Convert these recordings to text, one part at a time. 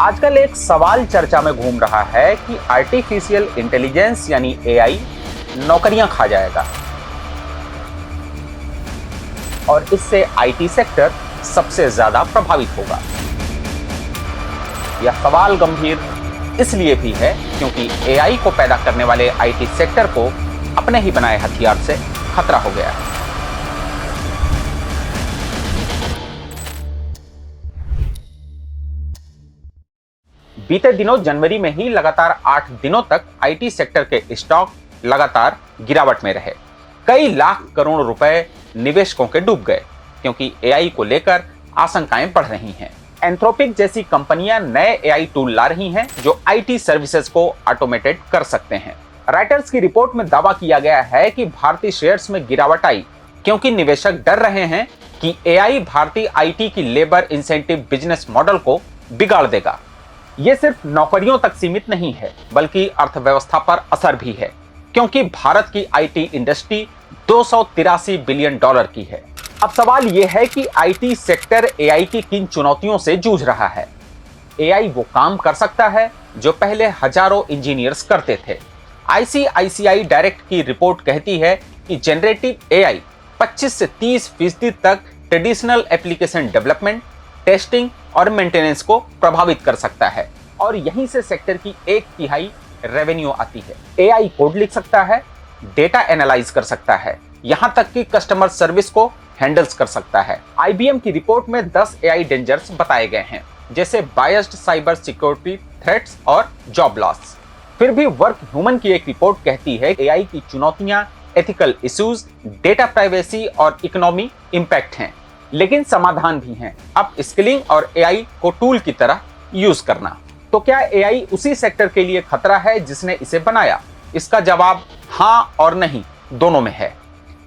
आजकल एक सवाल चर्चा में घूम रहा है कि आर्टिफिशियल इंटेलिजेंस यानी एआई नौकरियां खा जाएगा और इससे आईटी सेक्टर सबसे ज्यादा प्रभावित होगा। यह सवाल गंभीर इसलिए भी है क्योंकि एआई को पैदा करने वाले आईटी सेक्टर को अपने ही बनाए हथियार से खतरा हो गया है। बीते दिनों जनवरी में ही लगातार 8 दिनों तक आईटी सेक्टर के स्टॉक लगातार गिरावट में रहे। कई लाख करोड़ रुपए निवेशकों के डूब गए क्योंकि एआई को लेकर आशंकाएं बढ़ रही हैं। एंथ्रोपिक जैसी कंपनियां नए एआई टूल ला रही हैं जो आईटी सर्विसेज को ऑटोमेटेड कर सकते हैं। रॉयटर्स की रिपोर्ट में दावा किया गया है कि भारतीय शेयर्स में गिरावट आई क्योंकि निवेशक डर रहे हैं कि एआई भारतीय आईटी की लेबर इंसेंटिव बिजनेस मॉडल को बिगाड़ देगा। ये सिर्फ नौकरियों तक सीमित नहीं है बल्कि अर्थव्यवस्था पर असर भी है क्योंकि भारत की आईटी इंडस्ट्री 283 बिलियन डॉलर की है। अब सवाल यह है कि आईटी सेक्टर एआई की किन चुनौतियों से जूझ रहा है। एआई वो काम कर सकता है जो पहले हजारों इंजीनियर्स करते थे। आईसीआईसीआई डायरेक्ट की रिपोर्ट कहती है कि जनरेटिव एआई 25 से 30% तक ट्रेडिशनल एप्लीकेशन डेवलपमेंट, टेस्टिंग और मेंटेनेंस को प्रभावित कर सकता है और यहीं से सेक्टर की 1/3 रेवेन्यू आती है। एआई कोड लिख सकता है, डेटा एनालाइज कर सकता है, यहां तक कि कस्टमर सर्विस को हैंडल्स कर सकता है। आईबीएम की रिपोर्ट में 10 एआई डेंजर्स बताए गए हैं जैसे बायस्ड साइबर सिक्योरिटी थ्रेट्स और जॉब लॉस। फिर भी वर्क ह्यूमन की एक रिपोर्ट कहती है एआई की चुनौतियां एथिकल इश्यूज, डेटा प्राइवेसी और इकोनॉमी इंपैक्ट हैं, लेकिन समाधान भी हैं। अब स्किलिंग और एआई को टूल की तरह यूज करना। तो क्या एआई उसी सेक्टर के लिए खतरा है जिसने इसे बनाया? इसका जवाब हां और नहीं दोनों में है।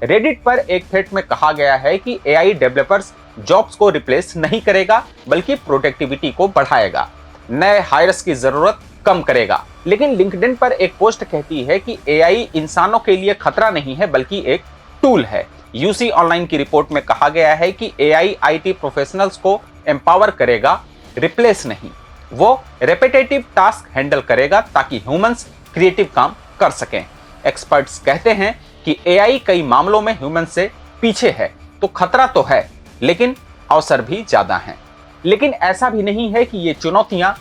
रेडिट पर एक थ्रेड में कहा गया है कि एआई डेवलपर्स जॉब्स को रिप्लेस नहीं करेगा बल्कि प्रोडक्टिविटी को बढ़ाएगा, नए हायर्स की जरूरत कम करेगा। लेकिन लिंक्डइन पर एक पोस्ट कहती है कि एआई इंसानों के लिए खतरा नहीं है बल्कि एक टूल है। यूसी ऑनलाइन की रिपोर्ट में कहा गया है कि एआई आईटी प्रोफेशनल्स को एम्पावर करेगा, रिप्लेस नहीं। वो रेपिटेटिव टास्क हैंडल करेगा ताकि ह्यूमंस क्रिएटिव काम कर सकें। एक्सपर्ट्स कहते हैं कि एआई कई मामलों में ह्यूमन से पीछे है, तो खतरा तो है लेकिन अवसर भी ज्यादा हैं। लेकिन ऐसा भी नहीं है कि ये चुनौतियां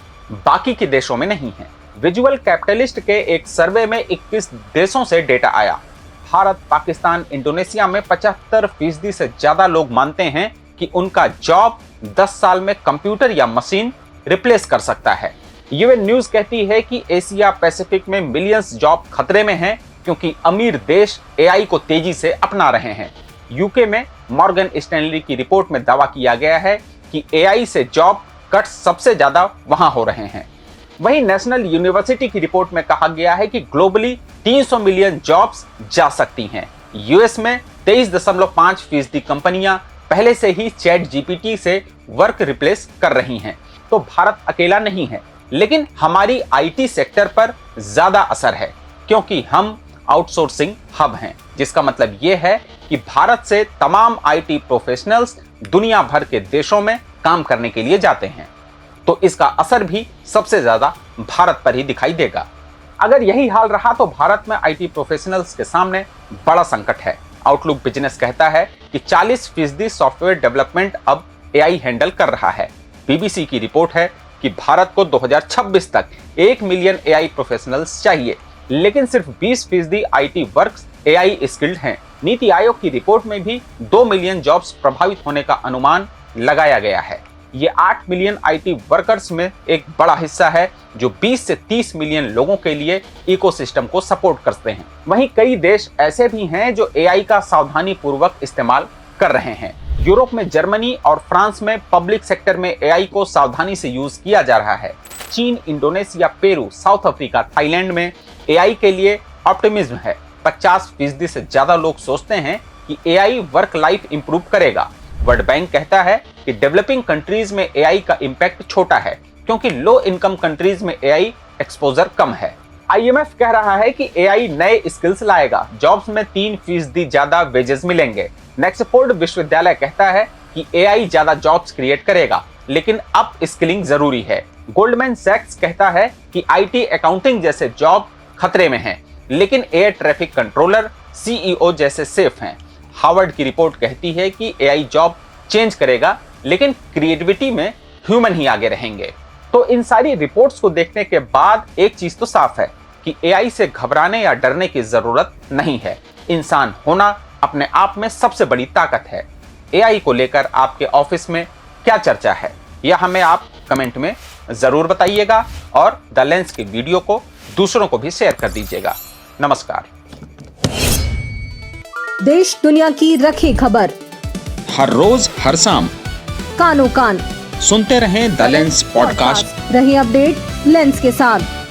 बाकी के देशों में नहीं हैं। विजुअल कैपिटलिस्ट के एक सर्वे में 21 देशों से डेटा आया। भारत, पाकिस्तान, इंडोनेशिया में 75% से ज्यादा लोग मानते हैं कि उनका जॉब 10 साल में कंप्यूटर या मशीन रिप्लेस कर सकता है। यूएन न्यूज कहती है कि एशिया पैसिफिक में मिलियंस जॉब खतरे में हैं क्योंकि अमीर देश एआई को तेजी से अपना रहे हैं। यूके में मॉर्गन स्टैनली की रिपोर्ट में दावा किया गया है कि एआई से जॉब कट सबसे ज्यादा वहां हो रहे हैं। वहीं नेशनल यूनिवर्सिटी की रिपोर्ट में कहा गया है कि ग्लोबली 300 मिलियन जॉब्स जा सकती हैं। यूएस में 23.5% कंपनियां पहले से ही चैट जीपीटी से वर्क रिप्लेस कर रही हैं। तो भारत अकेला नहीं है, लेकिन हमारी आईटी सेक्टर पर ज्यादा असर है क्योंकि हम आउटसोर्सिंग हब हैं, जिसका मतलब यह है कि भारत से तमाम आईटी प्रोफेशनल्स दुनिया भर के देशों में काम करने के लिए जाते हैं। तो इसका असर भी सबसे ज्यादा भारत पर ही दिखाई देगा। अगर यही हाल रहा तो भारत में आईटी प्रोफेशनल्स के सामने बड़ा संकट है। आउटलुक बिजनेस कहता है कि 40% सॉफ्टवेयर डेवलपमेंट अब एआई हैंडल कर रहा है। बीबीसी की रिपोर्ट है कि भारत को 2026 तक 1 मिलियन एआई प्रोफेशनल्स चाहिए, लेकिन सिर्फ 20% आईटी वर्क्स एआई स्किल्ड हैं। नीति आयोग की रिपोर्ट में भी 2 मिलियन जॉब्स प्रभावित होने का अनुमान लगाया गया है। ये 8 मिलियन आईटी वर्कर्स में एक बड़ा हिस्सा है जो 20 से 30 मिलियन लोगों के लिए इकोसिस्टम को सपोर्ट करते हैं। वहीं कई देश ऐसे भी हैं जो एआई का सावधानी पूर्वक इस्तेमाल कर रहे हैं। यूरोप में जर्मनी और फ्रांस में पब्लिक सेक्टर में एआई को सावधानी से यूज किया जा रहा है। चीन, Indonesia, Peru, south Africa, Thailand में एआई के लिए ऑप्टिमिज्म है। 50% से ज्यादा लोग सोचते हैं कि एआई वर्क लाइफ इंप्रूव करेगा। वर्ल्ड बैंक कहता है कि डेवलपिंग कंट्रीज में एआई का इंपैक्ट छोटा है क्योंकि लो इनकम कंट्रीज में एआई एक्सपोजर कम है। आईएमएफ कह रहा है कि एआई नए स्किल्स लाएगा, जॉब्स में 3% ज्यादा वेजेस मिलेंगे। नेक्सफोर्ड विश्वविद्यालय कहता है कि एआई ज्यादा जॉब्स क्रिएट करेगा, लेकिन अप स्किलिंग जरूरी है। गोल्डमैन सैक्स कहता है कि आईटी अकाउंटिंग जैसे जॉब खतरे में हैं, लेकिन एयर ट्रैफिक कंट्रोलर, सीईओ जैसे सेफ हैं। हार्वर्ड की रिपोर्ट कहती है कि एआई जॉब चेंज करेगा, लेकिन क्रिएटिविटी में ह्यूमन ही आगे रहेंगे। तो इन सारी रिपोर्ट्स को देखने के बाद एक चीज तो साफ है कि एआई से घबराने या डरने की जरूरत नहीं है। इंसान होना अपने आप में सबसे बड़ी ताकत है। एआई को लेकर आपके ऑफिस में क्या चर्चा है, यह हमें आप कमेंट में जरूर बताइएगा और द लेंस की वीडियो को दूसरों को भी शेयर कर दीजिएगा। नमस्कार। देश दुनिया की रखी खबर हर रोज हर शाम कानो कान सुनते रहें द लेंस पॉडकास्ट। रही अपडेट लेंस के साथ।